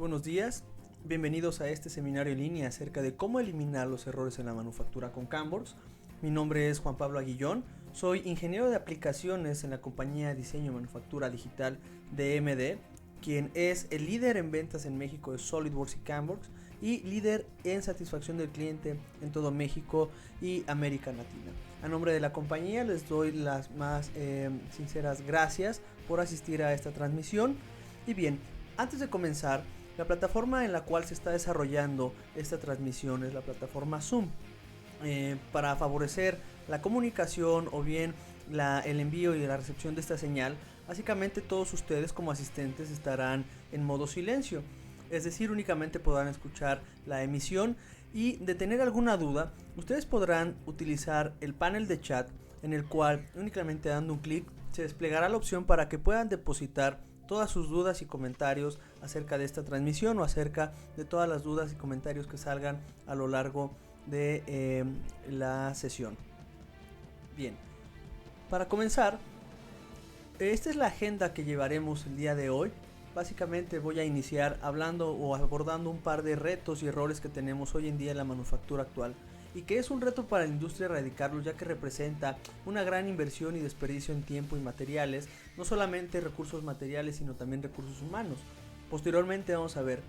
buenos días. Bienvenidos a este seminario en línea acerca de cómo eliminar los errores en la manufactura con Canvas. Mi nombre es Juan Pablo Aguillón. Soy ingeniero de aplicaciones en la compañía de diseño y manufactura digital de MD, quien es el líder en ventas en México de SolidWorks y Canvas y líder en satisfacción del cliente en todo México y América Latina. A nombre de la compañía les doy las más sinceras gracias por asistir a esta transmisión. Y bien, antes de comenzar, la plataforma en la cual se está desarrollando esta transmisión es la plataforma Zoom. Para favorecer la comunicación o bien el envío y la recepción de esta señal, básicamente todos ustedes como asistentes estarán en modo silencio, es decir, únicamente podrán escuchar la emisión, y de tener alguna duda ustedes podrán utilizar el panel de chat, en el cual únicamente dando un clic se desplegará la opción para que puedan depositar todas sus dudas y comentarios acerca de esta transmisión o acerca de todas las dudas y comentarios que salgan a lo largo de la sesión. Bien, para comenzar, esta es la agenda que llevaremos el día de hoy. Básicamente voy a iniciar hablando o abordando un par de retos y errores que tenemos hoy en día en la manufactura actual, y que es un reto para la industria erradicarlos, ya que representa una gran inversión y desperdicio en tiempo y materiales, no solamente recursos materiales sino también recursos humanos. Posteriormente vamos a ver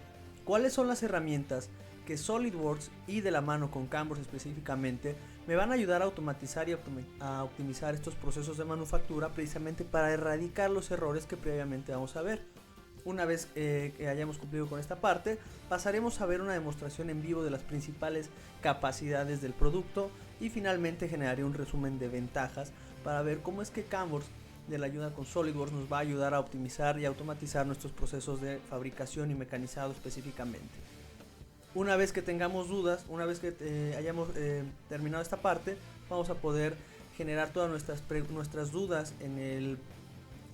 cuáles son las herramientas que SolidWorks y de la mano con Canvas específicamente me van a ayudar a automatizar y a optimizar estos procesos de manufactura, precisamente para erradicar los errores que previamente vamos a ver. Una vez que hayamos cumplido con esta parte, pasaremos a ver una demostración en vivo de las principales capacidades del producto, y finalmente generaré un resumen de ventajas para ver cómo es que Canvas, de la ayuda con SolidWorks, nos va a ayudar a optimizar y automatizar nuestros procesos de fabricación y mecanizado específicamente. Una vez que tengamos dudas, una vez que hayamos terminado esta parte, vamos a poder generar todas nuestras dudas en el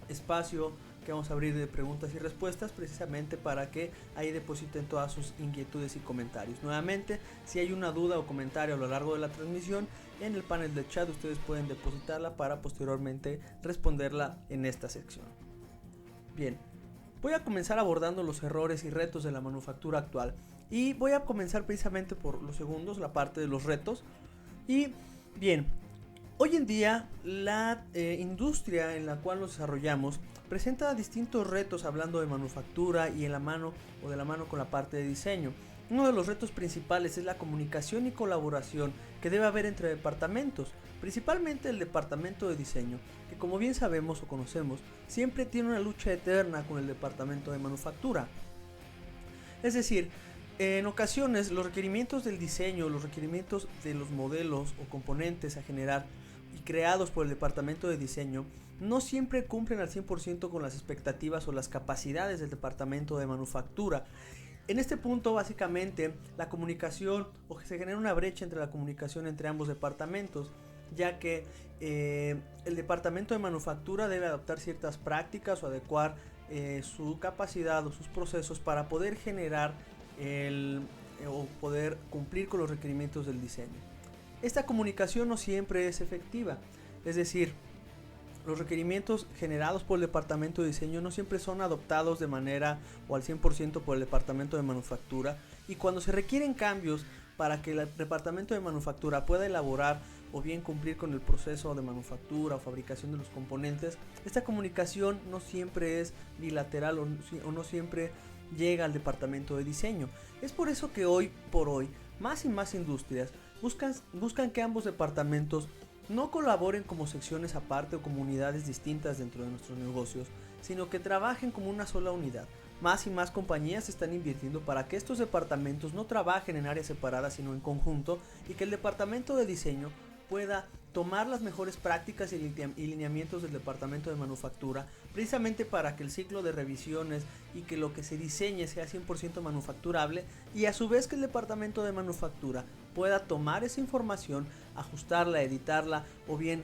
espacio que vamos a abrir de preguntas y respuestas, precisamente para que ahí depositen todas sus inquietudes y comentarios. Nuevamente, si hay una duda o comentario a lo largo de la transmisión, en el panel de chat ustedes pueden depositarla para posteriormente responderla en esta sección. Bien, voy a comenzar abordando los errores y retos de la manufactura actual, y voy a comenzar precisamente por los segundos, la parte de los retos. Y bien, hoy en día la industria en la cual nos desarrollamos presenta distintos retos hablando de manufactura y de la mano con la parte de diseño. Uno de los retos principales es la comunicación y colaboración que debe haber entre departamentos, principalmente el departamento de diseño, que como bien sabemos o conocemos, siempre tiene una lucha eterna con el departamento de manufactura. Es decir, en ocasiones los requerimientos del diseño, los requerimientos de los modelos o componentes a generar y creados por el departamento de diseño no siempre cumplen al 100% con las expectativas o las capacidades del departamento de manufactura. En este punto, básicamente, la comunicación, o que se genera una brecha entre la comunicación entre ambos departamentos, ya que el departamento de manufactura debe adoptar ciertas prácticas o adecuar su capacidad o sus procesos para poder generar o poder cumplir con los requerimientos del diseño. Esta comunicación no siempre es efectiva, es decir, los requerimientos generados por el departamento de diseño no siempre son adoptados de manera o al 100% por el departamento de manufactura, y cuando se requieren cambios para que el departamento de manufactura pueda elaborar o bien cumplir con el proceso de manufactura o fabricación de los componentes, esta comunicación no siempre es bilateral o no siempre llega al departamento de diseño. Es por eso que hoy por hoy más y más industrias buscan que ambos departamentos no colaboren como secciones aparte o como unidades distintas dentro de nuestros negocios, sino que trabajen como una sola unidad. Más y más compañías están invirtiendo para que estos departamentos no trabajen en áreas separadas sino en conjunto, y que el departamento de diseño pueda tomar las mejores prácticas y lineamientos del departamento de manufactura, precisamente para que el ciclo de revisiones y que lo que se diseñe sea 100% manufacturable, y a su vez que el departamento de manufactura pueda tomar esa información, ajustarla, editarla o bien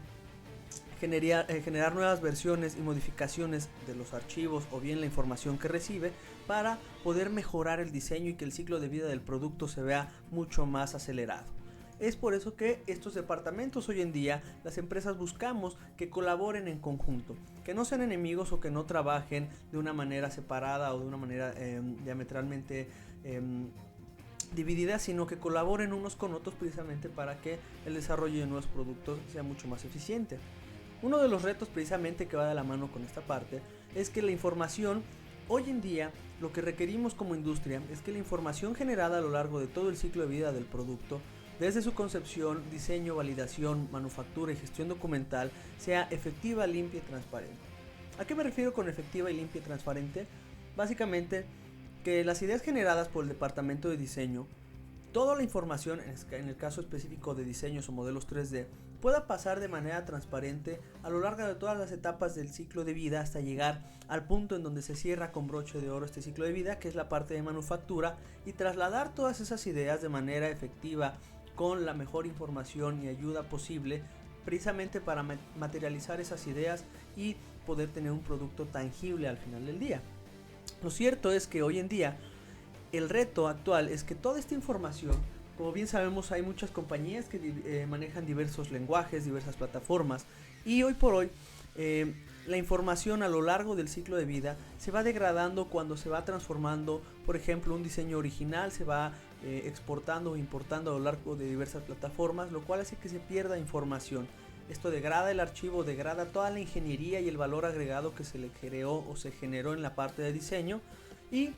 generar nuevas versiones y modificaciones de los archivos o bien la información que recibe, para poder mejorar el diseño y que el ciclo de vida del producto se vea mucho más acelerado. Es por eso que estos departamentos hoy en día, las empresas buscamos que colaboren en conjunto, que no sean enemigos o que no trabajen de una manera separada o de una manera diametralmente divididas, sino que colaboren unos con otros precisamente para que el desarrollo de nuevos productos sea mucho más eficiente. Uno de los retos precisamente que va de la mano con esta parte es que la información, hoy en día lo que requerimos como industria es que la información generada a lo largo de todo el ciclo de vida del producto, desde su concepción, diseño, validación, manufactura y gestión documental, sea efectiva, limpia y transparente. ¿A qué me refiero con efectiva y limpia y transparente? Básicamente que las ideas generadas por el departamento de diseño, toda la información, en el caso específico de diseños o modelos 3D, pueda pasar de manera transparente a lo largo de todas las etapas del ciclo de vida hasta llegar al punto en donde se cierra con broche de oro este ciclo de vida, que es la parte de manufactura, y trasladar todas esas ideas de manera efectiva con la mejor información y ayuda posible, precisamente para materializar esas ideas y poder tener un producto tangible al final del día. Lo cierto es que hoy en día el reto actual es que toda esta información, como bien sabemos, hay muchas compañías que manejan diversos lenguajes, diversas plataformas, y hoy por hoy la información a lo largo del ciclo de vida se va degradando cuando se va transformando. Por ejemplo, un diseño original se va exportando o importando a lo largo de diversas plataformas, lo cual hace que se pierda información. Esto degrada el archivo, degrada toda la ingeniería y el valor agregado que se le creó o se generó en la parte de diseño, y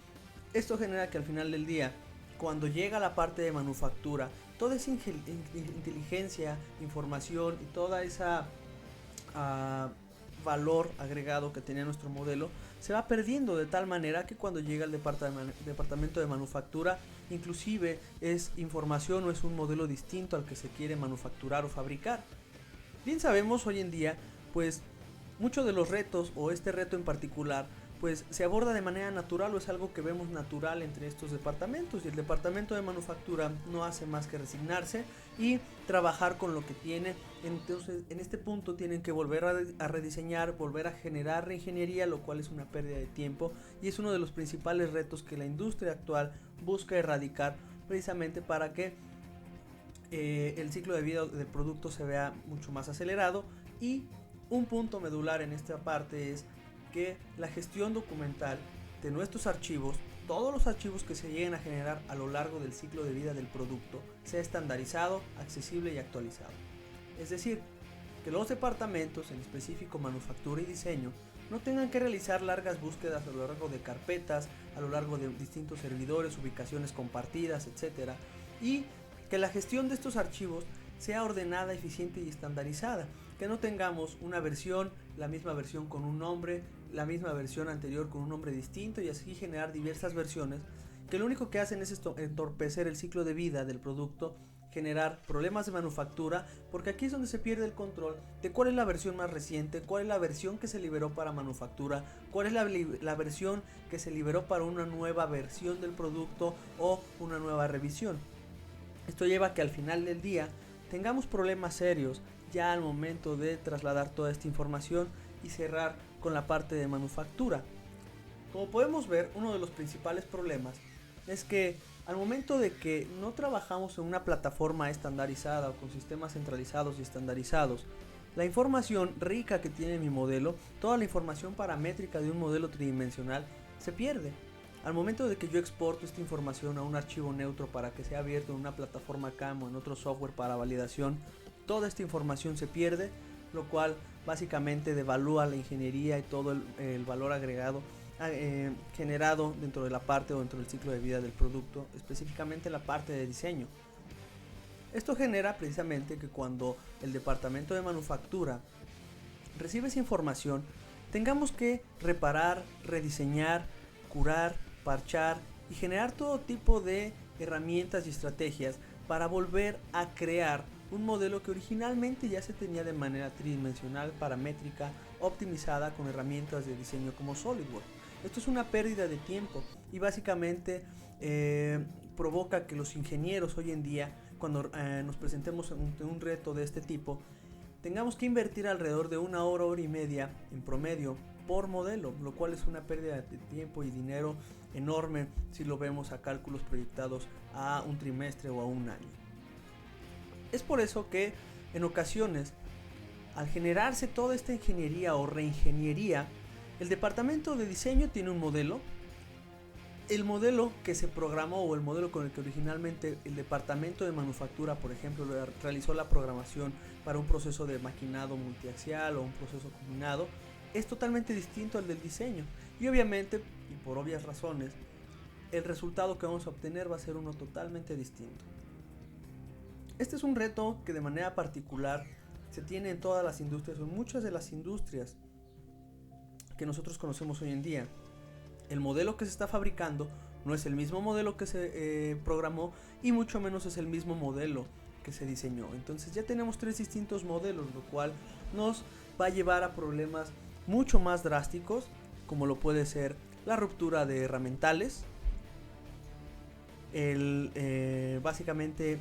esto genera que al final del día, cuando llega la parte de manufactura, toda esa inteligencia, información y toda esa valor agregado que tenía nuestro modelo se va perdiendo, de tal manera que cuando llega el departamento de manufactura, inclusive es información o es un modelo distinto al que se quiere manufacturar o fabricar. Bien sabemos hoy en día, pues muchos de los retos, o este reto en particular, pues se aborda de manera natural, o es algo que vemos natural entre estos departamentos, y el departamento de manufactura no hace más que resignarse y trabajar con lo que tiene. Entonces en este punto tienen que volver a rediseñar, volver a generar reingeniería, lo cual es una pérdida de tiempo y es uno de los principales retos que la industria actual busca erradicar, precisamente para que el ciclo de vida del producto se vea mucho más acelerado. Y un punto medular en esta parte es que la gestión documental de nuestros archivos, todos los archivos que se lleguen a generar a lo largo del ciclo de vida del producto, sea estandarizado, accesible y actualizado. Es decir, que los departamentos, en específico manufactura y diseño, no tengan que realizar largas búsquedas a lo largo de carpetas, a lo largo de distintos servidores, ubicaciones compartidas, etc. Y que la gestión de estos archivos sea ordenada, eficiente y estandarizada. Que no tengamos una versión, la misma versión con un nombre, la misma versión anterior con un nombre distinto, y así generar diversas versiones que lo único que hacen es entorpecer el ciclo de vida del producto, generar problemas de manufactura, porque aquí es donde se pierde el control de cuál es la versión más reciente, cuál es la versión que se liberó para manufactura, cuál es la versión que se liberó para una nueva versión del producto o una nueva revisión. Esto lleva a que al final del día tengamos problemas serios ya al momento de trasladar toda esta información y cerrar con la parte de manufactura. Como podemos ver, uno de los principales problemas es que al momento de que no trabajamos en una plataforma estandarizada o con sistemas centralizados y estandarizados, la información rica que tiene mi modelo, toda la información paramétrica de un modelo tridimensional, se pierde. Al momento de que yo exporto esta información a un archivo neutro para que sea abierto en una plataforma CAM o en otro software para validación, toda esta información se pierde, lo cual básicamente devalúa la ingeniería y todo el valor agregado generado dentro de la parte o dentro del ciclo de vida del producto, específicamente la parte de diseño. Esto genera precisamente que cuando el departamento de manufactura recibe esa información, tengamos que reparar, rediseñar, curar, parchar y generar todo tipo de herramientas y estrategias para volver a crear un modelo que originalmente ya se tenía de manera tridimensional, paramétrica, optimizada con herramientas de diseño como SolidWorks. Esto es una pérdida de tiempo y básicamente provoca que los ingenieros hoy en día, cuando nos presentemos ante un reto de este tipo, tengamos que invertir alrededor de una hora, hora y media en promedio por modelo, lo cual es una pérdida de tiempo y dinero enorme si lo vemos a cálculos proyectados a un trimestre o a un año. Es por eso que en ocasiones, al generarse toda esta ingeniería o reingeniería, el departamento de diseño tiene un modelo. El modelo que se programó o el modelo con el que originalmente el departamento de manufactura, por ejemplo, realizó la programación para un proceso de maquinado multiaxial o un proceso combinado, es totalmente distinto al del diseño. Y obviamente, y por obvias razones, el resultado que vamos a obtener va a ser uno totalmente distinto. Este es un reto que de manera particular se tiene en todas las industrias o en muchas de las industrias que nosotros conocemos hoy en día. El modelo que se está fabricando no es el mismo modelo que se programó y mucho menos es el mismo modelo que se diseñó. Entonces ya tenemos 3 distintos modelos, lo cual nos va a llevar a problemas mucho más drásticos, como lo puede ser la ruptura de herramientales, básicamente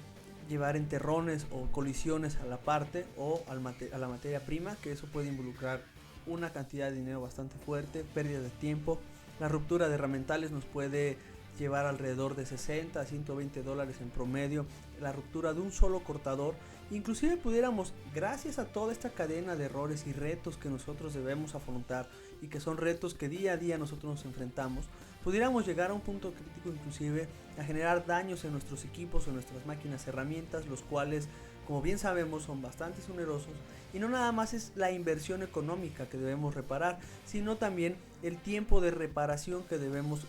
llevar enterrones o colisiones a la parte o a la materia prima, que eso puede involucrar una cantidad de dinero bastante fuerte, pérdida de tiempo. La ruptura de herramientales nos puede llevar alrededor de 60 a 120 dólares en promedio. La ruptura de un solo cortador. Inclusive pudiéramos, gracias a toda esta cadena de errores y retos que nosotros debemos afrontar y que son retos que día a día nosotros nos enfrentamos, pudiéramos llegar a un punto crítico inclusive a generar daños en nuestros equipos o en nuestras máquinas herramientas, los cuales, como bien sabemos, son bastante onerosos. Y no nada más es la inversión económica que debemos reparar, sino también el tiempo de reparación que debemos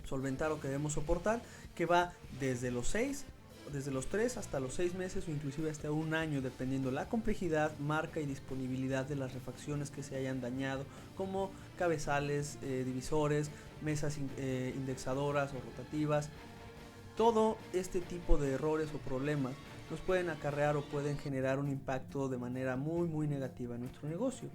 solventar o que debemos soportar, que va desde los 3 hasta los 6 meses o inclusive hasta un año, dependiendo la complejidad, marca y disponibilidad de las refacciones que se hayan dañado, como cabezales, divisores, mesas indexadoras o rotativas. Todo este tipo de errores o problemas nos pueden acarrear o pueden generar un impacto de manera muy negativa en nuestro negocio.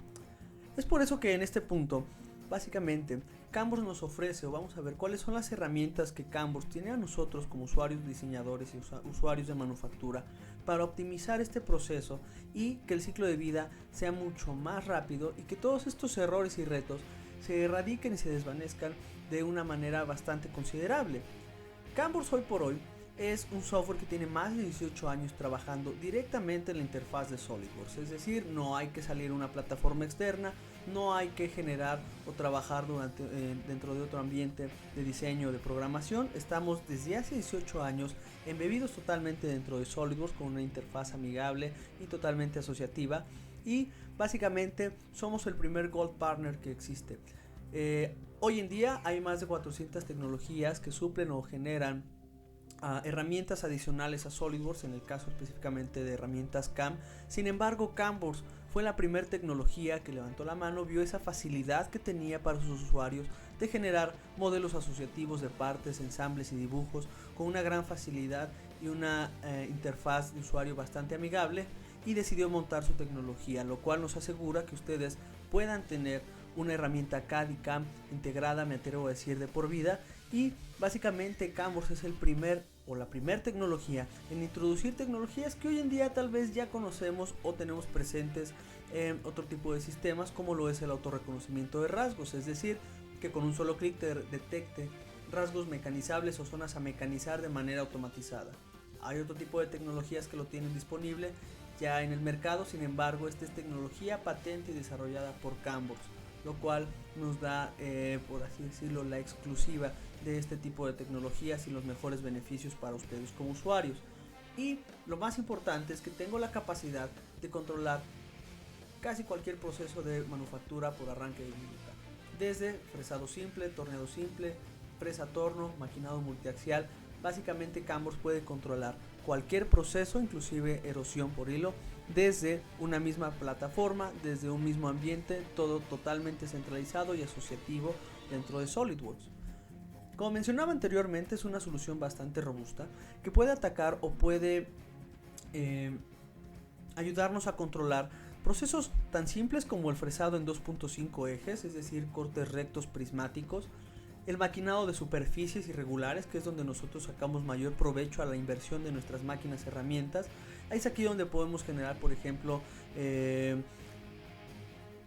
Es por eso que en este punto, básicamente, Canvas nos ofrece, o vamos a ver cuáles son las herramientas que Canvas tiene a nosotros como usuarios, diseñadores y usuarios de manufactura para optimizar este proceso y que el ciclo de vida sea mucho más rápido y que todos estos errores y retos se erradiquen y se desvanezcan de una manera bastante considerable. Canvas hoy por hoy es un software que tiene más de 18 años trabajando directamente en la interfaz de SolidWorks, es decir, no hay que salir a una plataforma externa, no hay que generar o trabajar dentro de otro ambiente de diseño o de programación. Estamos desde hace 18 años embebidos totalmente dentro de SolidWorks con una interfaz amigable y totalmente asociativa, y básicamente somos el primer Gold Partner que existe. Hoy en día hay más de 400 tecnologías que suplen o generan herramientas adicionales a SolidWorks, en el caso específicamente de herramientas CAM. Sin embargo, Canvas fue la primera tecnología que levantó la mano, vio esa facilidad que tenía para sus usuarios de generar modelos asociativos de partes, ensambles y dibujos con una gran facilidad y una interfaz de usuario bastante amigable, y decidió montar su tecnología, lo cual nos asegura que ustedes puedan tener una herramienta CAD y CAM integrada, me atrevo a decir, de por vida. Y básicamente Canvas es el primer o la primera tecnología en introducir tecnologías que hoy en día tal vez ya conocemos o tenemos presentes en otro tipo de sistemas, como lo es el autorreconocimiento de rasgos, es decir, que con un solo clic te detecte rasgos mecanizables o zonas a mecanizar de manera automatizada. Hay otro tipo de tecnologías que lo tienen disponible ya en el mercado, sin embargo esta es tecnología patente y desarrollada por Canvas, lo cual nos da, por así decirlo, la exclusiva de este tipo de tecnologías y los mejores beneficios para ustedes como usuarios. Y lo más importante es que tengo la capacidad de controlar casi cualquier proceso de manufactura por arranque de minuta, desde fresado simple, torneado simple, fresa torno, maquinado multiaxial. Básicamente Canvas puede controlar cualquier proceso, inclusive erosión por hilo, desde una misma plataforma, desde un mismo ambiente, todo totalmente centralizado y asociativo dentro de SolidWorks. Como mencionaba anteriormente, es una solución bastante robusta que puede atacar o puede ayudarnos a controlar procesos tan simples como el fresado en 2.5 ejes, es decir, cortes rectos prismáticos, el maquinado de superficies irregulares, que es donde nosotros sacamos mayor provecho a la inversión de nuestras máquinas herramientas. Ahí es aquí donde podemos generar, por ejemplo,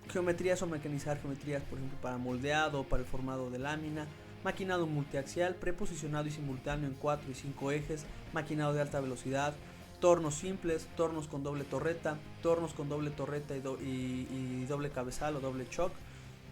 geometrías o mecanizar geometrías, por ejemplo, para moldeado, para el formado de lámina, maquinado multiaxial, preposicionado y simultáneo en 4 y 5 ejes, maquinado de alta velocidad, tornos simples, tornos con doble torreta, tornos con doble torreta y doble cabezal o doble choc,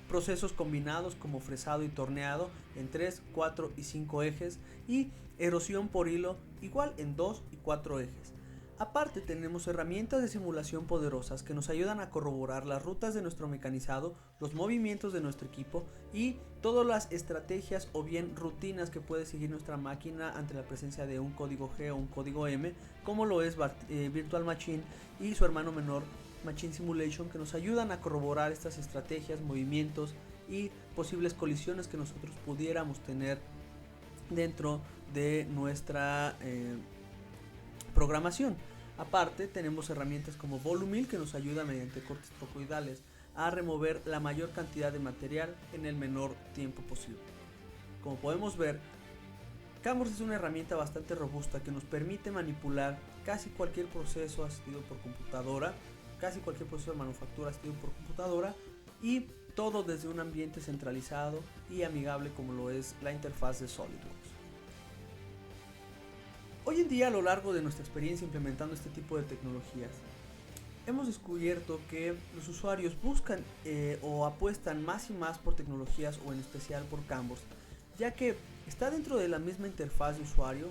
procesos combinados como fresado y torneado en 3, 4 y 5 ejes y erosión por hilo igual en 2 y 4 ejes. Aparte tenemos herramientas de simulación poderosas que nos ayudan a corroborar las rutas de nuestro mecanizado, los movimientos de nuestro equipo y todas las estrategias o bien rutinas que puede seguir nuestra máquina ante la presencia de un código G o un código M, como lo es Virtual Machine y su hermano menor Machine Simulation, que nos ayudan a corroborar estas estrategias, movimientos y posibles colisiones que nosotros pudiéramos tener dentro de nuestra programación. Aparte tenemos herramientas como Volumil, que nos ayuda mediante cortes trocoidales a remover la mayor cantidad de material en el menor tiempo posible. Como podemos ver, Canvas es una herramienta bastante robusta que nos permite manipular casi cualquier proceso asistido por computadora, casi cualquier proceso de manufactura asistido por computadora, y todo desde un ambiente centralizado y amigable como lo es la interfaz de SolidWorks. Hoy en día, a lo largo de nuestra experiencia implementando este tipo de tecnologías, hemos descubierto que los usuarios buscan o apuestan más y más por tecnologías, o en especial por Canvas, ya que está dentro de la misma interfaz de usuario,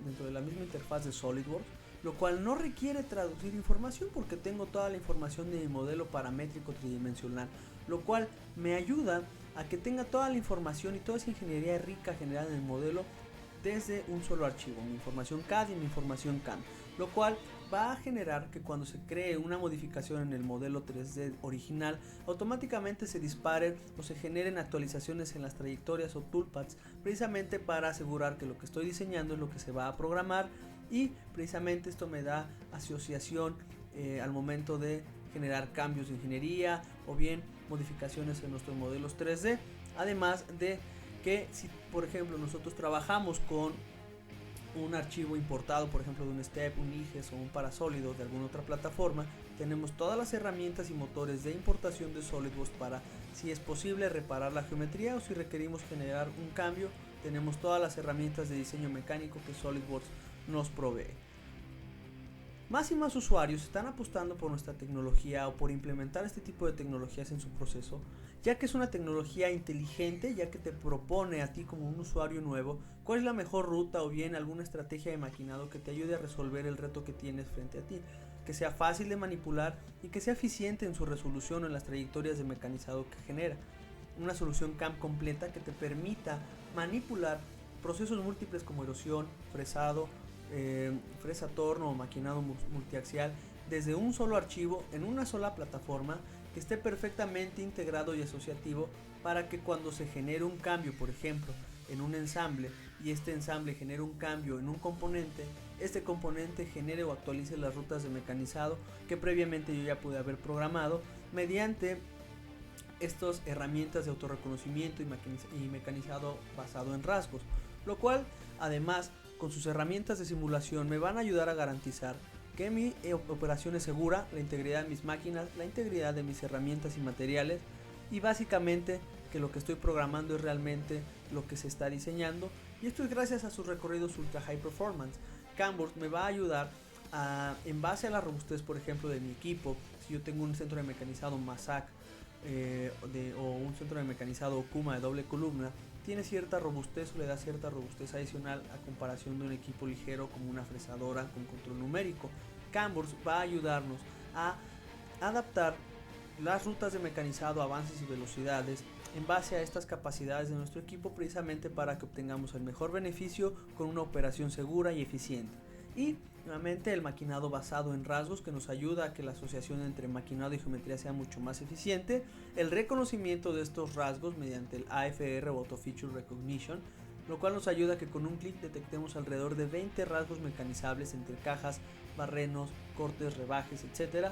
dentro de la misma interfaz de SolidWorks, lo cual no requiere traducir información porque tengo toda la información de mi modelo paramétrico tridimensional, lo cual me ayuda a que tenga toda la información y toda esa ingeniería rica generada en el modelo desde un solo archivo, mi información CAD y mi información CAM, lo cual va a generar que cuando se cree una modificación en el modelo 3D original, automáticamente se disparen o se generen actualizaciones en las trayectorias o toolpaths, precisamente para asegurar que lo que estoy diseñando es lo que se va a programar, y precisamente esto me da asociación al momento de generar cambios de ingeniería o bien modificaciones en nuestros modelos 3D, además de que si por ejemplo nosotros trabajamos con un archivo importado, por ejemplo de un STEP, un IGES o un Parasólido de alguna otra plataforma, tenemos todas las herramientas y motores de importación de SolidWorks para, si es posible, reparar la geometría, o si requerimos generar un cambio, tenemos todas las herramientas de diseño mecánico que SolidWorks nos provee. Más y más usuarios están apostando por nuestra tecnología o por implementar este tipo de tecnologías en su proceso, ya que es una tecnología inteligente, ya que te propone a ti como un usuario nuevo cuál es la mejor ruta o bien alguna estrategia de maquinado que te ayude a resolver el reto que tienes frente a ti, que sea fácil de manipular y que sea eficiente en su resolución o en las trayectorias de mecanizado que genera. Una solución CAM completa que te permita manipular procesos múltiples como erosión, fresado, fresa torno o maquinado multiaxial desde un solo archivo en una sola plataforma, que esté perfectamente integrado y asociativo para que cuando se genere un cambio, por ejemplo en un ensamble, y este ensamble genere un cambio en un componente, este componente genere o actualice las rutas de mecanizado que previamente yo ya pude haber programado mediante estas herramientas de autorreconocimiento y mecanizado basado en rasgos, lo cual además con sus herramientas de simulación me van a ayudar a garantizar que mi operación es segura, la integridad de mis máquinas, la integridad de mis herramientas y materiales, y básicamente que lo que estoy programando es realmente lo que se está diseñando, y esto es gracias a sus recorridos ultra high performance. Canvas me va a ayudar en base a la robustez, por ejemplo, de mi equipo. Si yo tengo un centro de mecanizado Mazak o un centro de mecanizado Okuma de doble columna, tiene cierta robustez o le da cierta robustez adicional a comparación de un equipo ligero como una fresadora con control numérico. Canvas va a ayudarnos a adaptar las rutas de mecanizado, avances y velocidades en base a estas capacidades de nuestro equipo, precisamente para que obtengamos el mejor beneficio con una operación segura y eficiente. Y nuevamente el maquinado basado en rasgos, que nos ayuda a que la asociación entre maquinado y geometría sea mucho más eficiente, el reconocimiento de estos rasgos mediante el AFR o Auto Feature Recognition, lo cual nos ayuda a que con un clic detectemos alrededor de 20 rasgos mecanizables entre cajas, barrenos, cortes, rebajes, etc.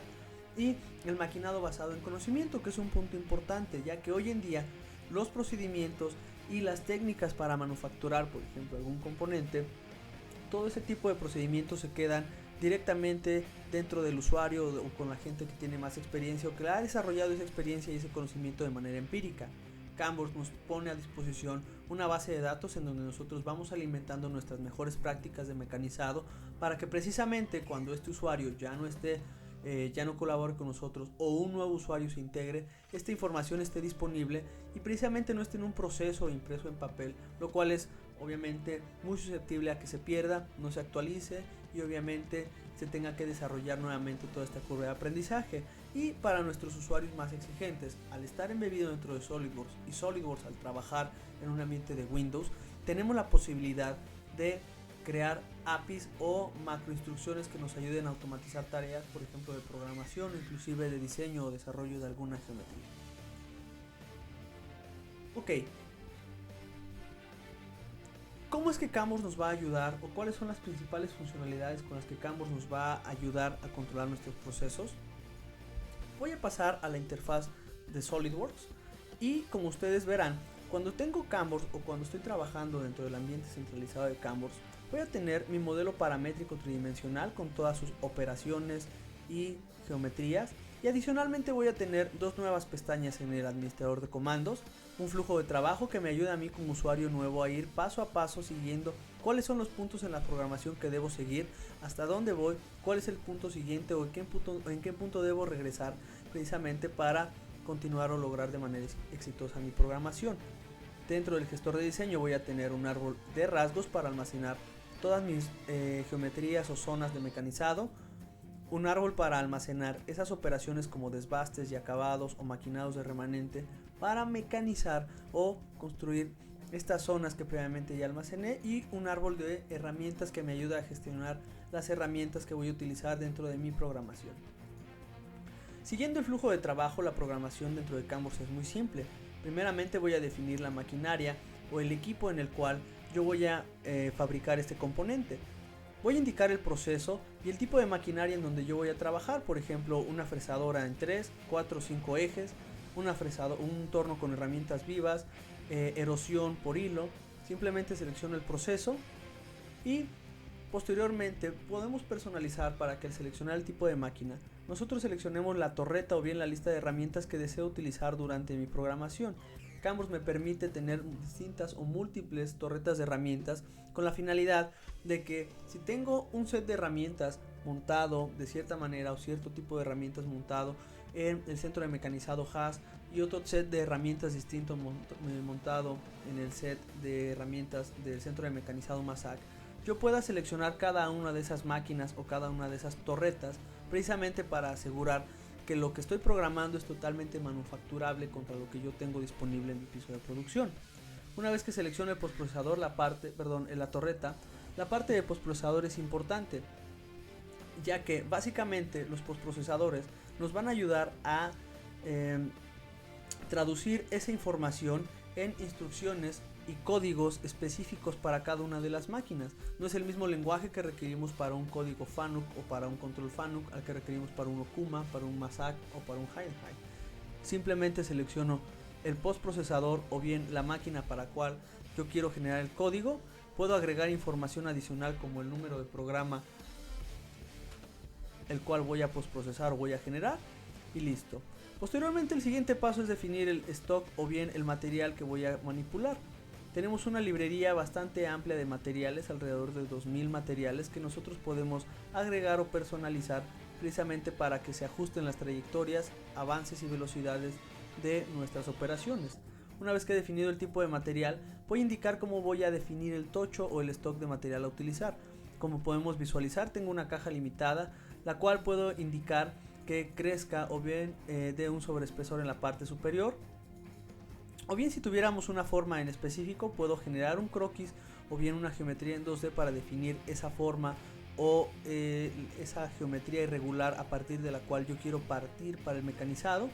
Y el maquinado basado en conocimiento, que es un punto importante, ya que hoy en día los procedimientos y las técnicas para manufacturar, por ejemplo, algún componente, todo ese tipo de procedimientos se quedan directamente dentro del usuario o con la gente que tiene más experiencia o que ha desarrollado esa experiencia y ese conocimiento de manera empírica. Canvors nos pone a disposición una base de datos en donde nosotros vamos alimentando nuestras mejores prácticas de mecanizado para que precisamente cuando este usuario ya no esté, ya no colabore con nosotros o un nuevo usuario se integre, esta información esté disponible y precisamente no esté en un proceso impreso en papel, lo cual es obviamente muy susceptible a que se pierda, no se actualice y obviamente se tenga que desarrollar nuevamente toda esta curva de aprendizaje. Y para nuestros usuarios más exigentes, al estar embebido dentro de SolidWorks y SolidWorks al trabajar en un ambiente de Windows, tenemos la posibilidad de crear APIs o macroinstrucciones que nos ayuden a automatizar tareas, por ejemplo de programación, inclusive de diseño o desarrollo de alguna geometría. Ok, ¿cómo es que Canvors nos va a ayudar o cuáles son las principales funcionalidades con las que Canvors nos va a ayudar a controlar nuestros procesos? Voy a pasar a la interfaz de SolidWorks y como ustedes verán, cuando tengo Canvors o cuando estoy trabajando dentro del ambiente centralizado de Canvors, voy a tener mi modelo paramétrico tridimensional con todas sus operaciones y geometrías, y adicionalmente voy a tener dos nuevas pestañas en el administrador de comandos, un flujo de trabajo que me ayuda a mí como usuario nuevo a ir paso a paso siguiendo cuáles son los puntos en la programación que debo seguir, hasta dónde voy, cuál es el punto siguiente o en qué punto debo regresar precisamente para continuar o lograr de manera exitosa mi programación. Dentro del gestor de diseño voy a tener un árbol de rasgos para almacenar todas mis geometrías o zonas de mecanizado, un árbol para almacenar esas operaciones como desbastes y acabados o maquinados de remanente para mecanizar o construir estas zonas que previamente ya almacené, y un árbol de herramientas que me ayuda a gestionar las herramientas que voy a utilizar dentro de mi programación. Siguiendo el flujo de trabajo, la programación dentro de Canvors es muy simple. Primeramente voy a definir la maquinaria o el equipo en el cual yo voy a fabricar este componente. Voy a indicar el proceso y el tipo de maquinaria en donde yo voy a trabajar, por ejemplo una fresadora en 3, 4 o 5 ejes, un torno con herramientas vivas, erosión por hilo. Simplemente selecciono el proceso y posteriormente podemos personalizar para que al seleccionar el tipo de máquina nosotros seleccionemos la torreta o bien la lista de herramientas que deseo utilizar durante mi programación. Canvors me permite tener distintas o múltiples torretas de herramientas con la finalidad de que si tengo un set de herramientas montado de cierta manera o cierto tipo de herramientas montado en el centro de mecanizado Haas y otro set de herramientas distinto montado en el set de herramientas del centro de mecanizado Mazak, yo pueda seleccionar cada una de esas máquinas o cada una de esas torretas precisamente para asegurar que lo que estoy programando es totalmente manufacturable contra lo que yo tengo disponible en mi piso de producción. Una vez que seleccione el postprocesador, la torreta, la parte de postprocesador es importante, ya que básicamente los postprocesadores nos van a ayudar a traducir esa información en instrucciones y códigos específicos para cada una de las máquinas. No es el mismo lenguaje que requerimos para un código FANUC o para un control FANUC al que requerimos para un Okuma, para un Mazak o para un Heidenhain. Simplemente selecciono el postprocesador o bien la máquina para la cual yo quiero generar el código. Puedo agregar información adicional como el número de programa el cual voy a postprocesar o voy a generar, y listo. Posteriormente el siguiente paso es definir el stock o bien el material que voy a manipular. Tenemos una librería bastante amplia de materiales, alrededor de 2000 materiales que nosotros podemos agregar o personalizar precisamente para que se ajusten las trayectorias, avances y velocidades de nuestras operaciones. Una vez que he definido el tipo de material, voy a indicar cómo voy a definir el tocho o el stock de material a utilizar. Como podemos visualizar, tengo una caja limitada, la cual puedo indicar que crezca o bien de un sobreespesor en la parte superior, o bien si tuviéramos una forma en específico puedo generar un croquis o bien una geometría en 2D para definir esa forma o esa geometría irregular a partir de la cual yo quiero partir para el mecanizado.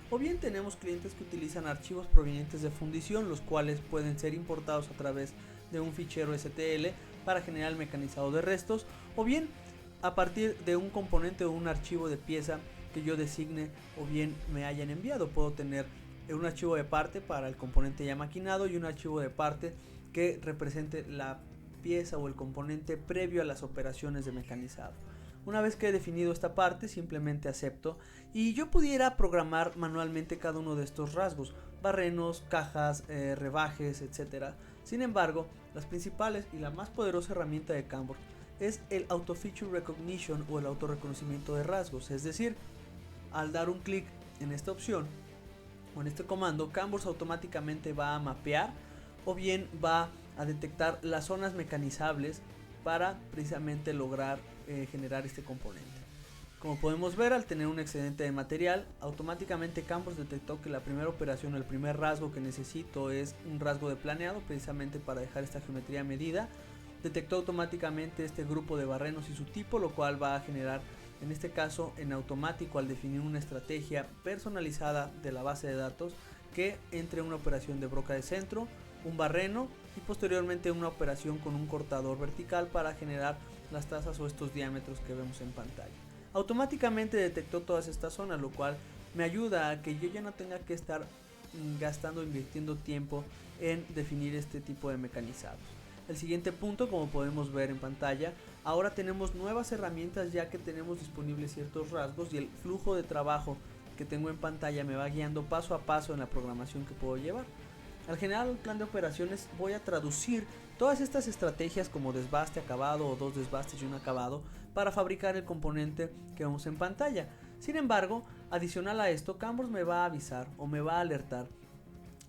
O bien tenemos clientes que utilizan archivos provenientes de fundición, los cuales pueden ser importados a través de un fichero STL para generar el mecanizado de restos, o bien a partir de un componente o un archivo de pieza que yo designe o bien me hayan enviado. Puedo tener un archivo de parte para el componente ya maquinado y un archivo de parte que represente la pieza o el componente previo a las operaciones de mecanizado. Una vez que he definido esta parte, simplemente acepto y yo pudiera programar manualmente cada uno de estos rasgos, barrenos, cajas, rebajes, etc. Sin embargo, las principales y la más poderosa herramienta de Canvas es el Auto Feature Recognition o el autorreconocimiento de rasgos, es decir, al dar un clic en esta opción o en este comando, Canvas automáticamente va a mapear o bien va a detectar las zonas mecanizables para precisamente lograr generar este componente. Como podemos ver, al tener un excedente de material, automáticamente Canvas detectó que la primera operación, el primer rasgo que necesito es un rasgo de planeado, precisamente para dejar esta geometría medida. Detectó automáticamente este grupo de barrenos y su tipo, lo cual va a generar, en este caso en automático, al definir una estrategia personalizada de la base de datos, que entre una operación de broca de centro, un barreno y posteriormente una operación con un cortador vertical para generar las trazas o estos diámetros que vemos en pantalla. Automáticamente detectó todas estas zonas, lo cual me ayuda a que yo ya no tenga que estar invirtiendo tiempo en definir este tipo de mecanizados. El siguiente punto, como podemos ver en pantalla, ahora tenemos nuevas herramientas ya que tenemos disponibles ciertos rasgos y el flujo de trabajo que tengo en pantalla me va guiando paso a paso en la programación que puedo llevar. Al generar el plan de operaciones voy a traducir todas estas estrategias como desbaste, acabado o dos desbastes y un acabado para fabricar el componente que vemos en pantalla. Sin embargo, adicional a esto, Canvas me va a avisar o me va a alertar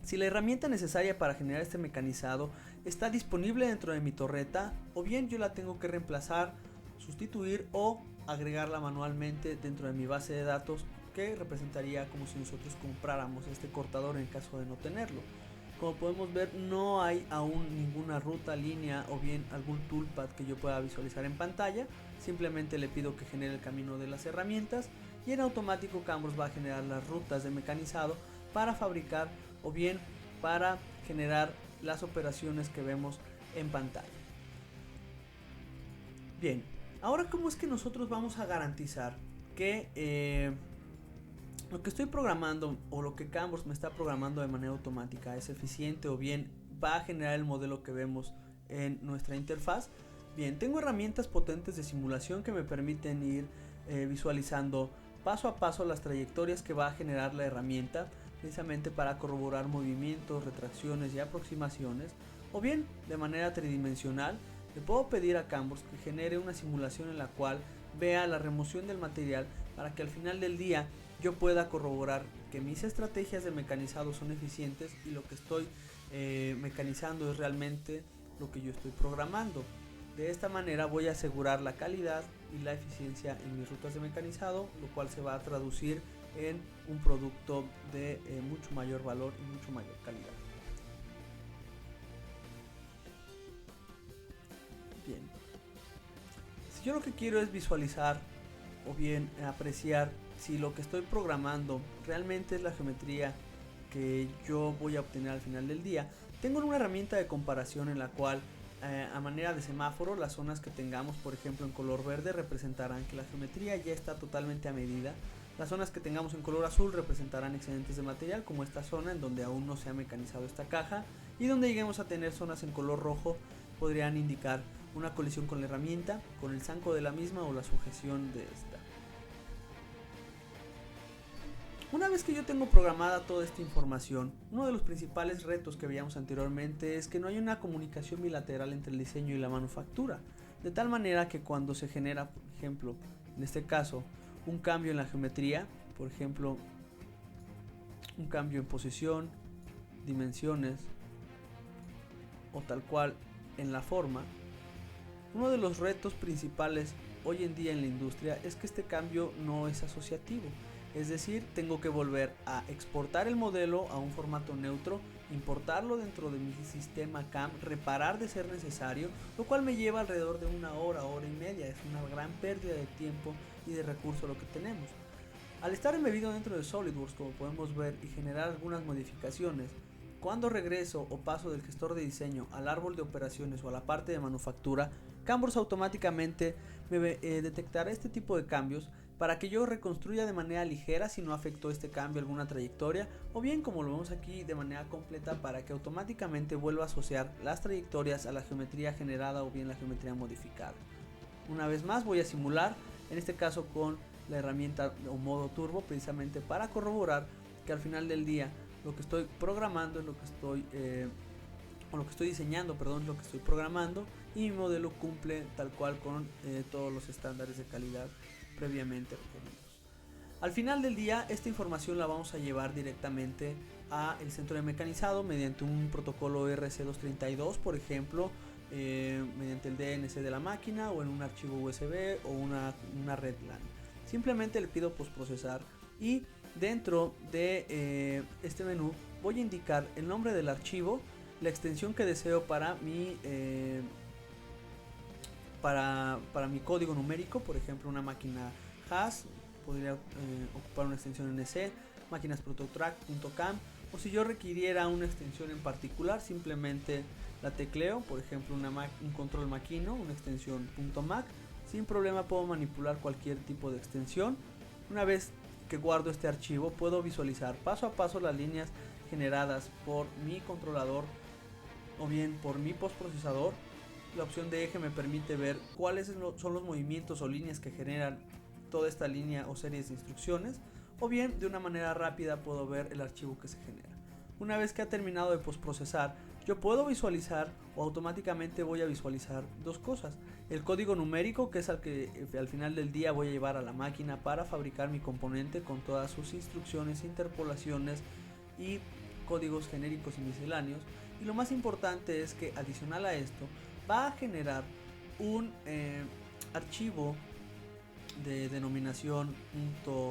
si la herramienta necesaria para generar este mecanizado está disponible dentro de mi torreta o bien yo la tengo que reemplazar, sustituir o agregarla manualmente dentro de mi base de datos, que representaría como si nosotros compráramos este cortador en caso de no tenerlo. Como podemos ver, no hay aún ninguna ruta, línea o bien algún toolpad que yo pueda visualizar en pantalla. Simplemente le pido que genere el camino de las herramientas y en automático Canvas va a generar las rutas de mecanizado para fabricar o bien para generar las operaciones que vemos en pantalla. Bien, ahora ¿cómo es que nosotros vamos a garantizar que lo que estoy programando o lo que Canvas me está programando de manera automática es eficiente o bien va a generar el modelo que vemos en nuestra interfaz? Bien, tengo herramientas potentes de simulación que me permiten ir visualizando paso a paso las trayectorias que va a generar la herramienta, precisamente para corroborar movimientos, retracciones y aproximaciones, o bien de manera tridimensional le puedo pedir a Canvas que genere una simulación en la cual vea la remoción del material para que al final del día yo pueda corroborar que mis estrategias de mecanizado son eficientes y lo que estoy mecanizando es realmente lo que yo estoy programando. De esta manera voy a asegurar la calidad y la eficiencia en mis rutas de mecanizado, lo cual se va a traducir en un producto de mucho mayor valor y mucho mayor calidad. Bien, si yo lo que quiero es visualizar o bien apreciar si lo que estoy programando realmente es la geometría que yo voy a obtener al final del día, tengo una herramienta de comparación en la cual a manera de semáforo las zonas que tengamos, por ejemplo en color verde, representarán que la geometría ya está totalmente a medida. Las zonas que tengamos en color azul representarán excedentes de material, como esta zona en donde aún no se ha mecanizado esta caja, y donde lleguemos a tener zonas en color rojo podrían indicar una colisión con la herramienta, con el zanco de la misma o la sujeción de esta. Una vez que yo tengo programada toda esta información, uno de los principales retos que veíamos anteriormente es que no hay una comunicación bilateral entre el diseño y la manufactura, de tal manera que cuando se genera, por ejemplo, en este caso, un cambio en la geometría, por ejemplo, un cambio en posición, dimensiones o tal cual en la forma, uno de los retos principales hoy en día en la industria es que este cambio no es asociativo. Es decir, tengo que volver a exportar el modelo a un formato neutro, importarlo dentro de mi sistema CAM, reparar de ser necesario, lo cual me lleva alrededor de una hora, hora y media. Es una gran pérdida de tiempo y de recursos lo que tenemos. Al estar embebido dentro de SolidWorks, como podemos ver, y generar algunas modificaciones, cuando regreso o paso del gestor de diseño al árbol de operaciones o a la parte de manufactura, Canvas automáticamente me detectará este tipo de cambios para que yo reconstruya de manera ligera si no afectó este cambio alguna trayectoria, o bien como lo vemos aquí de manera completa para que automáticamente vuelva a asociar las trayectorias a la geometría generada o bien la geometría modificada. Una vez más voy a simular en este caso con la herramienta o modo turbo, precisamente para corroborar que al final del día lo que estoy programando es lo que estoy diseñando, perdón, lo que estoy programando, y mi modelo cumple tal cual con todos los estándares de calidad previamente requeridos. Al final del día, esta información la vamos a llevar directamente a el centro de mecanizado mediante un protocolo RC232, por ejemplo, mediante el DNC de la máquina o en un archivo USB o una red LAN. Simplemente le pido postprocesar y dentro de este menú voy a indicar el nombre del archivo, la extensión que deseo para mi código numérico, por ejemplo una máquina hash, podría ocupar una extensión NC, máquinasprototrack.cam, o si yo requiriera una extensión en particular, simplemente la tecleo, por ejemplo un control maquino, una extensión .mac, sin problema puedo manipular cualquier tipo de extensión. Una vez que guardo este archivo, puedo visualizar paso a paso las líneas generadas por mi controlador o bien por mi postprocesador. La opción de eje me permite ver cuáles son los movimientos o líneas que generan toda esta línea o series de instrucciones, o bien de una manera rápida puedo ver el archivo que se genera. Una vez que ha terminado de postprocesar, yo puedo visualizar o automáticamente voy a visualizar dos cosas: el código numérico, que es al que al final del día voy a llevar a la máquina para fabricar mi componente con todas sus instrucciones, interpolaciones y códigos genéricos y misceláneos. Y lo más importante es que adicional a esto va a generar un archivo de denominación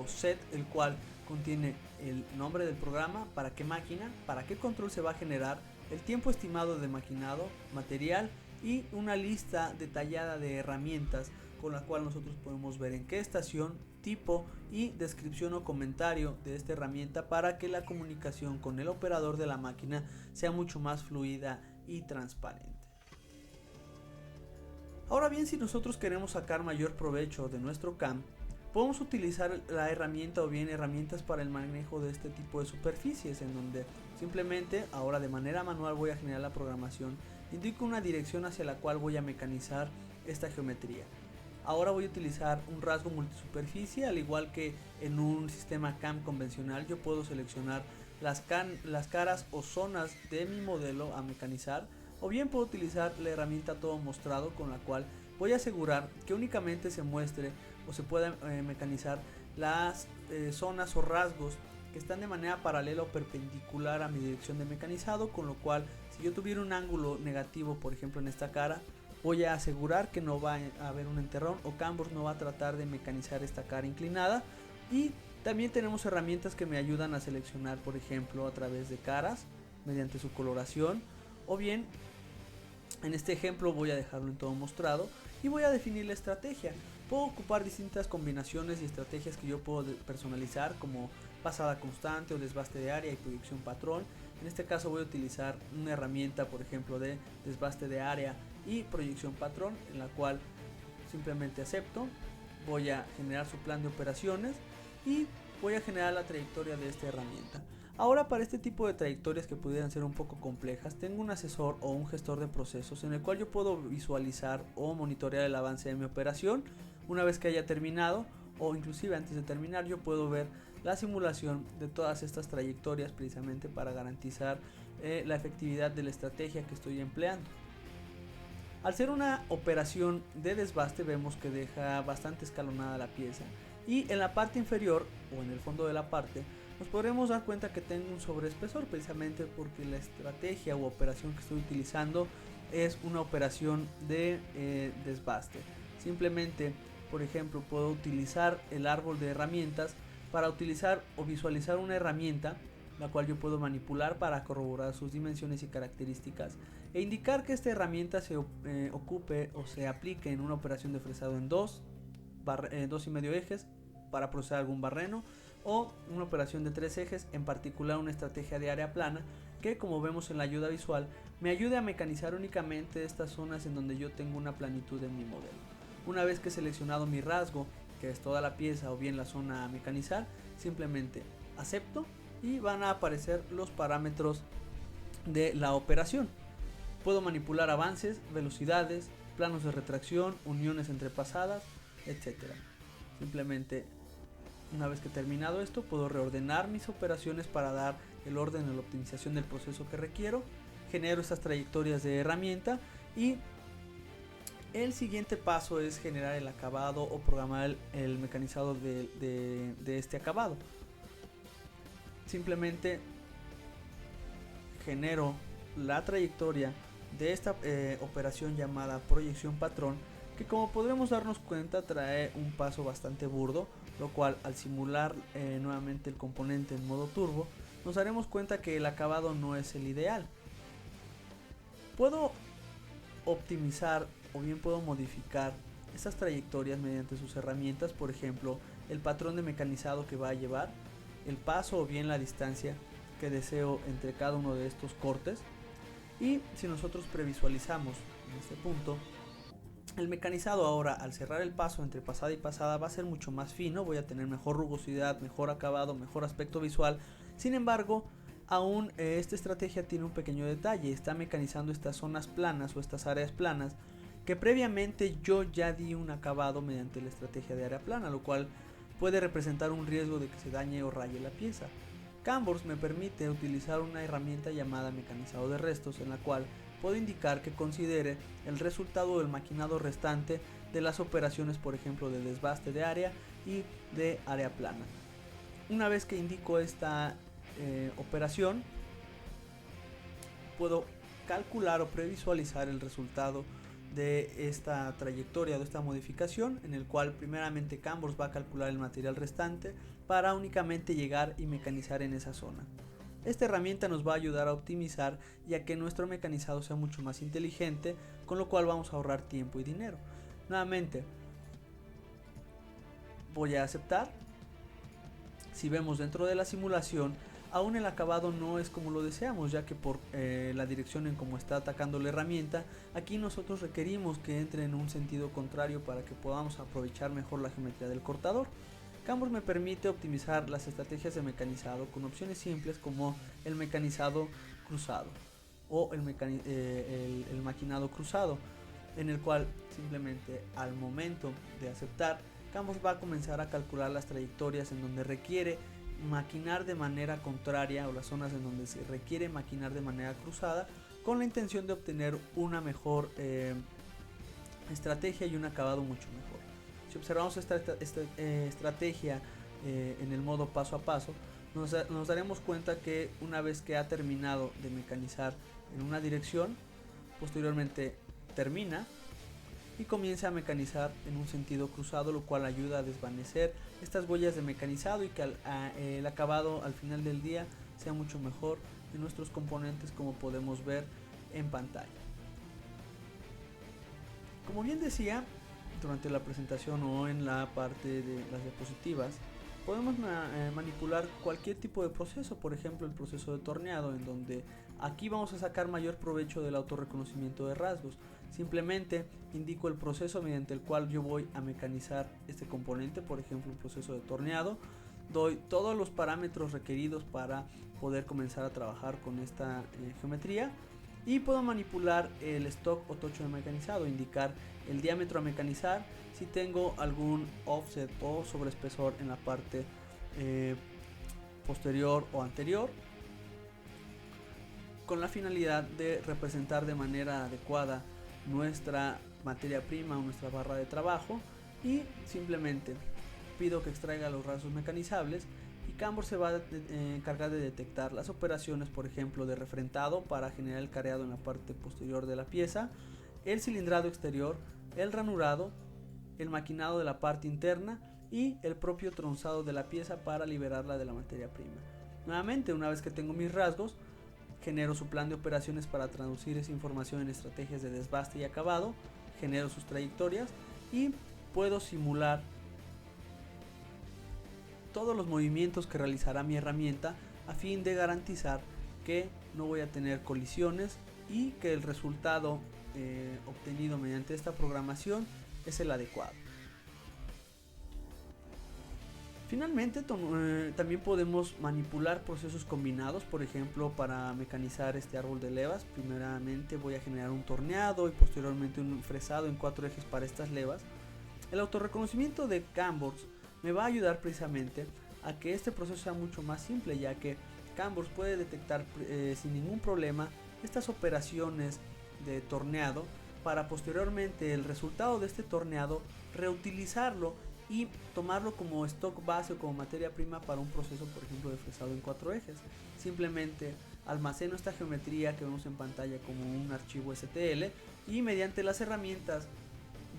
.set, el cual contiene el nombre del programa, para qué máquina, para qué control se va a generar, el tiempo estimado de maquinado, material y una lista detallada de herramientas con la cual nosotros podemos ver en qué estación, tipo y descripción o comentario de esta herramienta, para que la comunicación con el operador de la máquina sea mucho más fluida y transparente. Ahora bien, si nosotros queremos sacar mayor provecho de nuestro CAM, podemos utilizar la herramienta o bien herramientas para el manejo de este tipo de superficies, en donde simplemente ahora de manera manual voy a generar la programación, indico una dirección hacia la cual voy a mecanizar esta geometría. Ahora voy a utilizar un rasgo multisuperficie, al igual que en un sistema CAM convencional. Yo puedo seleccionar las caras o zonas de mi modelo a mecanizar, o bien puedo utilizar la herramienta todo mostrado, con la cual voy a asegurar que únicamente se muestre o se pueda mecanizar las zonas o rasgos que están de manera paralela o perpendicular a mi dirección de mecanizado, con lo cual si yo tuviera un ángulo negativo, por ejemplo en esta cara, voy a asegurar que no va a haber un enterrón, o Camworks no va a tratar de mecanizar esta cara inclinada. Y también tenemos herramientas que me ayudan a seleccionar, por ejemplo, a través de caras mediante su coloración, o bien en este ejemplo voy a dejarlo en todo mostrado y voy a definir la estrategia. Puedo ocupar distintas combinaciones y estrategias que yo puedo personalizar, como pasada constante o desbaste de área y proyección patrón. En este caso voy a utilizar una herramienta, por ejemplo, de desbaste de área y proyección patrón, en la cual simplemente acepto, voy a generar su plan de operaciones y voy a generar la trayectoria de esta herramienta. Ahora, para este tipo de trayectorias que pudieran ser un poco complejas, tengo un asesor o un gestor de procesos en el cual yo puedo visualizar o monitorear el avance de mi operación. Una vez que haya terminado, o inclusive antes de terminar, yo puedo ver la simulación de todas estas trayectorias, precisamente para garantizar la efectividad de la estrategia que estoy empleando. Al ser una operación de desbaste, vemos que deja bastante escalonada la pieza, y en la parte inferior o en el fondo de la parte nos podremos dar cuenta que tengo un sobreespesor, precisamente porque la estrategia u operación que estoy utilizando es una operación de desbaste. Simplemente, por ejemplo, puedo utilizar el árbol de herramientas para utilizar o visualizar una herramienta, la cual yo puedo manipular para corroborar sus dimensiones y características, e indicar que esta herramienta se ocupe o se aplique en una operación de fresado en 2,5 ejes para procesar algún barreno, o una operación de 3 ejes, en particular una estrategia de área plana, que, como vemos en la ayuda visual, me ayude a mecanizar únicamente estas zonas en donde yo tengo una planitud en mi modelo. Una vez que he seleccionado mi rasgo, que es toda la pieza o bien la zona a mecanizar, simplemente acepto y van a aparecer los parámetros de la operación. Puedo manipular avances, velocidades, planos de retracción, uniones entrepasadas, etc. Simplemente, una vez que he terminado esto, puedo reordenar mis operaciones para dar el orden o la optimización del proceso que requiero. Genero estas trayectorias de herramienta y el siguiente paso es generar el acabado o programar el mecanizado de este acabado. Simplemente genero la trayectoria de esta operación llamada proyección patrón, que como podremos darnos cuenta trae un paso bastante burdo, lo cual al simular nuevamente el componente en modo turbo nos daremos cuenta que el acabado no es el ideal. Puedo optimizar o bien puedo modificar estas trayectorias mediante sus herramientas, por ejemplo el patrón de mecanizado que va a llevar, el paso o bien la distancia que deseo entre cada uno de estos cortes. Y si nosotros previsualizamos en este punto, el mecanizado ahora al cerrar el paso entre pasada y pasada va a ser mucho más fino, voy a tener mejor rugosidad, mejor acabado, mejor aspecto visual. Sin embargo, aún esta estrategia tiene un pequeño detalle, está mecanizando estas zonas planas o estas áreas planas que previamente yo ya di un acabado mediante la estrategia de área plana, lo cual puede representar un riesgo de que se dañe o raye la pieza. Canvors me permite utilizar una herramienta llamada mecanizado de restos, en la cual puedo indicar que considere el resultado del maquinado restante de las operaciones, por ejemplo de desbaste de área y de área plana. Una vez que indico esta operación, puedo calcular o previsualizar el resultado de esta trayectoria, de esta modificación, en el cual primeramente Canvors va a calcular el material restante para únicamente llegar y mecanizar en esa zona. Esta herramienta nos va a ayudar a optimizar y a que nuestro mecanizado sea mucho más inteligente, con lo cual vamos a ahorrar tiempo y dinero. Nuevamente voy a aceptar. Si vemos dentro de la simulación, aún el acabado no es como lo deseamos, ya que por la dirección en cómo está atacando la herramienta, aquí nosotros requerimos que entre en un sentido contrario para que podamos aprovechar mejor la geometría del cortador. Canvors me permite optimizar las estrategias de mecanizado con opciones simples como el mecanizado cruzado o el maquinado cruzado, en el cual simplemente al momento de aceptar, Canvors va a comenzar a calcular las trayectorias en donde requiere maquinar de manera contraria o las zonas en donde se requiere maquinar de manera cruzada, con la intención de obtener una mejor estrategia y un acabado mucho mejor. Si observamos esta estrategia en el modo paso a paso, nos daremos cuenta que una vez que ha terminado de mecanizar en una dirección, posteriormente termina y comienza a mecanizar en un sentido cruzado, lo cual ayuda a desvanecer estas huellas de mecanizado y que el acabado al final del día sea mucho mejor en nuestros componentes, como podemos ver en pantalla. Como bien decía durante la presentación o en la parte de las diapositivas, podemos manipular cualquier tipo de proceso, por ejemplo el proceso de torneado, en donde aquí vamos a sacar mayor provecho del autorreconocimiento de rasgos. Simplemente indico el proceso mediante el cual yo voy a mecanizar este componente, por ejemplo un proceso de torneado, doy todos los parámetros requeridos para poder comenzar a trabajar con esta geometría, y puedo manipular el stock o tocho de mecanizado, indicar el diámetro a mecanizar, si tengo algún offset o sobreespesor en la parte posterior o anterior, con la finalidad de representar de manera adecuada nuestra materia prima o nuestra barra de trabajo. Y simplemente pido que extraiga los rasgos mecanizables y Canvors se va a encargar de detectar las operaciones, por ejemplo de refrentado para generar el careado en la parte posterior de la pieza, el cilindrado exterior, el ranurado, el maquinado de la parte interna y el propio tronzado de la pieza para liberarla de la materia prima. Nuevamente, una vez que tengo mis rasgos, genero su plan de operaciones para traducir esa información en estrategias de desbaste y acabado, genero sus trayectorias y puedo simular todos los movimientos que realizará mi herramienta a fin de garantizar que no voy a tener colisiones y que el resultado obtenido mediante esta programación es el adecuado. Finalmente, también podemos manipular procesos combinados, por ejemplo para mecanizar este árbol de levas. Primeramente voy a generar un torneado y posteriormente un fresado en 4 ejes para estas levas. El autorreconocimiento de Camworks me va a ayudar precisamente a que este proceso sea mucho más simple, ya que Camworks puede detectar sin ningún problema estas operaciones de torneado para posteriormente el resultado de este torneado reutilizarlo y tomarlo como stock base o como materia prima para un proceso, por ejemplo, de fresado en 4 ejes. Simplemente almaceno esta geometría que vemos en pantalla como un archivo STL y mediante las herramientas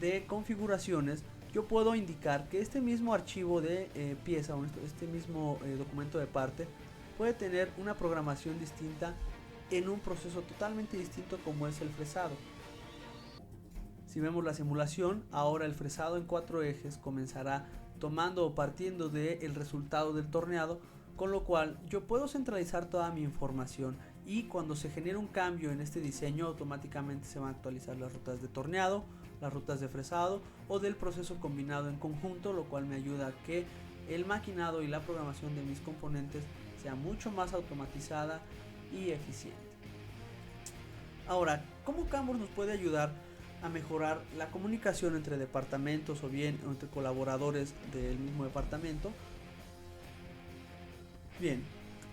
de configuraciones yo puedo indicar que este mismo archivo de pieza o este mismo documento de parte puede tener una programación distinta en un proceso totalmente distinto como es el fresado. Si vemos la simulación, ahora el fresado en 4 ejes comenzará tomando o partiendo del resultado del torneado, con lo cual yo puedo centralizar toda mi información y cuando se genere un cambio en este diseño automáticamente se van a actualizar las rutas de torneado, las rutas de fresado o del proceso combinado en conjunto, lo cual me ayuda a que el maquinado y la programación de mis componentes sea mucho más automatizada y eficiente. Ahora, ¿cómo Camworks nos puede ayudar a mejorar la comunicación entre departamentos o bien entre colaboradores del mismo departamento? Bien,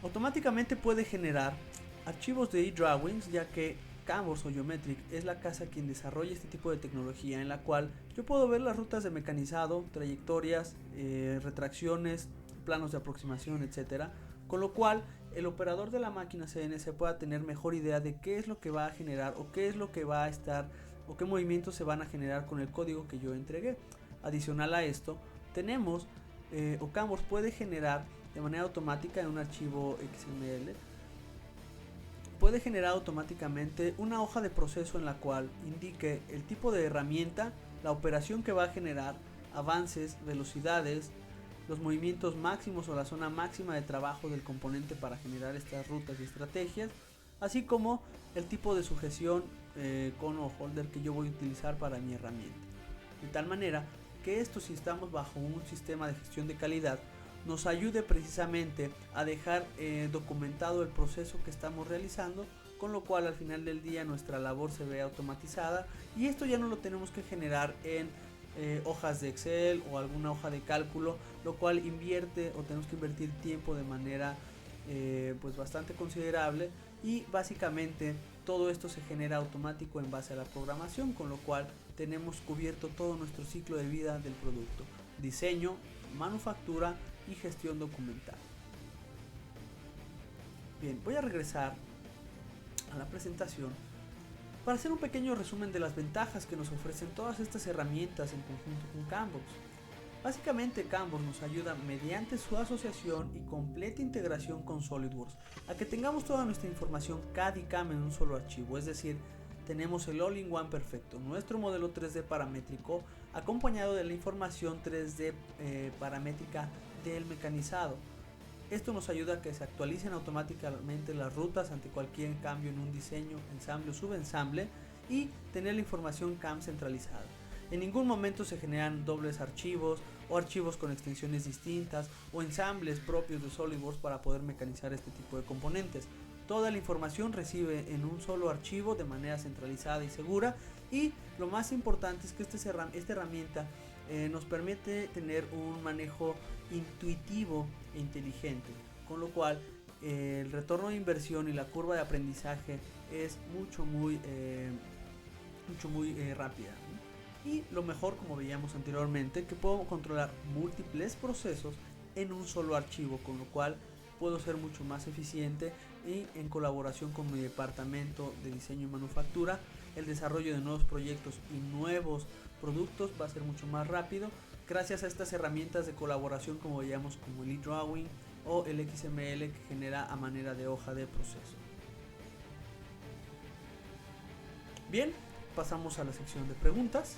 automáticamente puede generar archivos de eDrawings, ya que Camworks o Geometric es la casa quien desarrolla este tipo de tecnología en la cual yo puedo ver las rutas de mecanizado, trayectorias, retracciones, planos de aproximación, etcétera, con lo cual el operador de la máquina CNC pueda tener mejor idea de qué es lo que va a generar o qué es lo que va a estar o qué movimientos se van a generar con el código que yo entregué. Adicional a esto, tenemos o Camworks puede generar de manera automática en un archivo XML, puede generar automáticamente una hoja de proceso en la cual indique el tipo de herramienta, la operación que va a generar, avances, velocidades, los movimientos máximos o la zona máxima de trabajo del componente para generar estas rutas y estrategias, así como el tipo de sujeción con o holder que yo voy a utilizar para mi herramienta. De tal manera que esto, si estamos bajo un sistema de gestión de calidad, nos ayude precisamente a dejar documentado el proceso que estamos realizando, con lo cual al final del día nuestra labor se ve automatizada y esto ya no lo tenemos que generar en hojas de Excel o alguna hoja de cálculo, lo cual invierte o tenemos que invertir tiempo de manera pues bastante considerable, y básicamente todo esto se genera automático en base a la programación, con lo cual tenemos cubierto todo nuestro ciclo de vida del producto: diseño, manufactura y gestión documental. Bien, voy a regresar a la presentación para hacer un pequeño resumen de las ventajas que nos ofrecen todas estas herramientas en conjunto con Camworks. Básicamente Camworks nos ayuda mediante su asociación y completa integración con SolidWorks a que tengamos toda nuestra información CAD y CAM en un solo archivo, es decir, tenemos el all-in-one perfecto, nuestro modelo 3D paramétrico acompañado de la información 3D paramétrica del mecanizado. Esto nos ayuda a que se actualicen automáticamente las rutas ante cualquier cambio en un diseño, ensamble o subensamble, y tener la información CAM centralizada. En ningún momento se generan dobles archivos o archivos con extensiones distintas o ensambles propios de SolidWorks para poder mecanizar este tipo de componentes. Toda la información recibe en un solo archivo de manera centralizada y segura, y lo más importante es que esta herramienta nos permite tener un manejo intuitivo e inteligente, con lo cual el retorno de inversión y la curva de aprendizaje es muy rápida, ¿no? Y lo mejor, como veíamos anteriormente, que puedo controlar múltiples procesos en un solo archivo, con lo cual puedo ser mucho más eficiente, y en colaboración con mi departamento de diseño y manufactura el desarrollo de nuevos proyectos y nuevos productos va a ser mucho más rápido gracias a estas herramientas de colaboración, como veíamos, como el eDrawing o el XML, que genera a manera de hoja de proceso. Bien, pasamos a la sección de preguntas.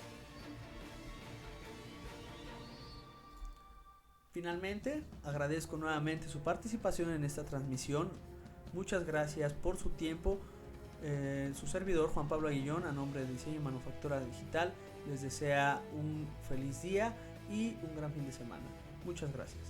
Finalmente, agradezco nuevamente su participación en esta transmisión. Muchas gracias por su tiempo. Su servidor Juan Pablo Aguillón, a nombre de Diseño y Manufactura Digital, les desea un feliz día y un gran fin de semana. Muchas gracias.